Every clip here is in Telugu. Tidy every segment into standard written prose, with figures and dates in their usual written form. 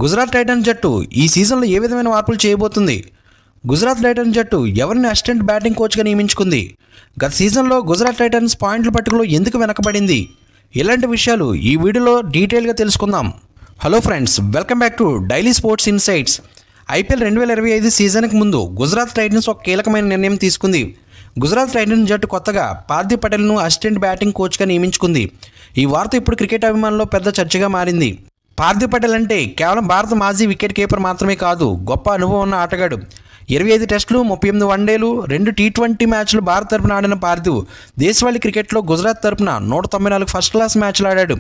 గుజరాత్ టైటన్స్ జట్టు ఈ సీజన్లో ఏ విధమైన మార్పులు చేయబోతుంది? గుజరాత్ టైటన్స్ జట్టు ఎవరిని అసిస్టెంట్ బ్యాటింగ్ కోచ్గా నియమించుకుంది? గత సీజన్లో గుజరాత్ టైటన్స్ పాయింట్ల పట్టికలో ఎందుకు వెనకబడింది? ఇలాంటి విషయాలు ఈ వీడియోలో డీటెయిల్గా తెలుసుకుందాం. Hello friends, welcome back to daily sports insights. IPL 2025 సీజన్కి ముందు గుజరాత్ టైటన్స్ ఒక కీలకమైన నిర్ణయం తీసుకుంది. గుజరాత్ టైటన్స్ జట్టు కొత్తగా పార్థివ్ పటేల్ను అసిస్టెంట్ బ్యాటింగ్ కోచ్గా నియమించుకుంది. ఈ వార్త ఇప్పుడు క్రికెట్ అభిమానుల్లో పెద్ద చర్చగా మారింది. పార్థివ్ పటేల్ అంటే కేవలం భారత మాజీ వికెట్ కీపర్ మాత్రమే కాదు, గొప్ప అనుభవం ఉన్న ఆటగాడు. 25 టెస్టులు, 38 వన్డేలు, 2 T20 మ్యాచ్లు భారత్ తరపున ఆడిన పార్థివ్ దేశవాళీ క్రికెట్లో గుజరాత్ తరపున 194 ఫస్ట్ క్లాస్ మ్యాచ్లు ఆడాడు.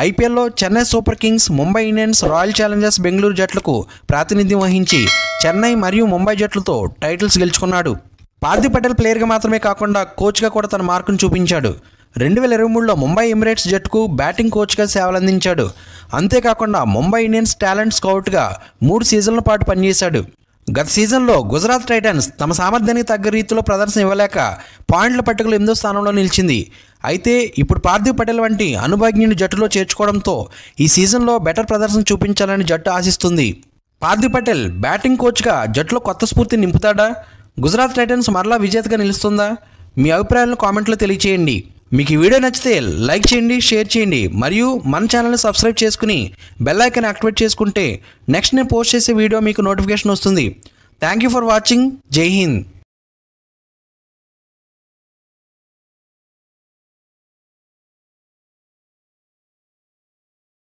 ఐపీఎల్లో చెన్నై సూపర్ కింగ్స్, ముంబై ఇండియన్స్, రాయల్ ఛాలెంజర్స్ బెంగళూరు జట్లకు ప్రాతినిధ్యం వహించి చెన్నై మరియు ముంబై జట్లతో టైటిల్స్ గెలుచుకున్నాడు. పార్థివ్ పటేల్ ప్లేయర్గా మాత్రమే కాకుండా కోచ్గా కూడా తన మార్కును చూపించాడు. 2023లో ముంబై ఎమిరేట్స్ జట్టుకు బ్యాటింగ్ కోచ్గా సేవలందించాడు. అంతేకాకుండా ముంబై ఇండియన్స్ టాలెంట్ స్కౌట్గా 3 సీజన్ల పాటు పనిచేశాడు. గత సీజన్లో గుజరాత్ టైటన్స్ తమ సామర్థ్యానికి తగ్గ రీతిలో ప్రదర్శన ఇవ్వలేక పాయింట్ల పట్టికలో 8వ స్థానంలో నిలిచింది. అయితే ఇప్పుడు పార్థివ్ పటేల్ వంటి అనుభవజ్ఞుని జట్టులో చేర్చుకోవడంతో ఈ సీజన్లో బెటర్ ప్రదర్శన చూపించాలని జట్టు ఆశిస్తుంది. పార్థివ్ పటేల్ బ్యాటింగ్ కోచ్గా జట్టులో కొత్త స్ఫూర్తిని నింపుతాడా? గుజరాత్ టైటన్స్ మరలా విజేతగా నిలుస్తుందా? మీ అభిప్రాయాలను కామెంట్లో తెలియచేయండి. మీకు ఈ వీడియో నచ్చితే లైక్ చేయండి, షేర్ చేయండి మరియు మన ఛానల్ని సబ్స్క్రైబ్ చేసుకుని బెల్ ఐకాన్ యాక్టివేట్ చేసుకుంటే నెక్స్ట్ నేను పోస్ట్ చేసే వీడియో మీకు నోటిఫికేషన్ వస్తుంది. Thank you for watching. జై హింద్.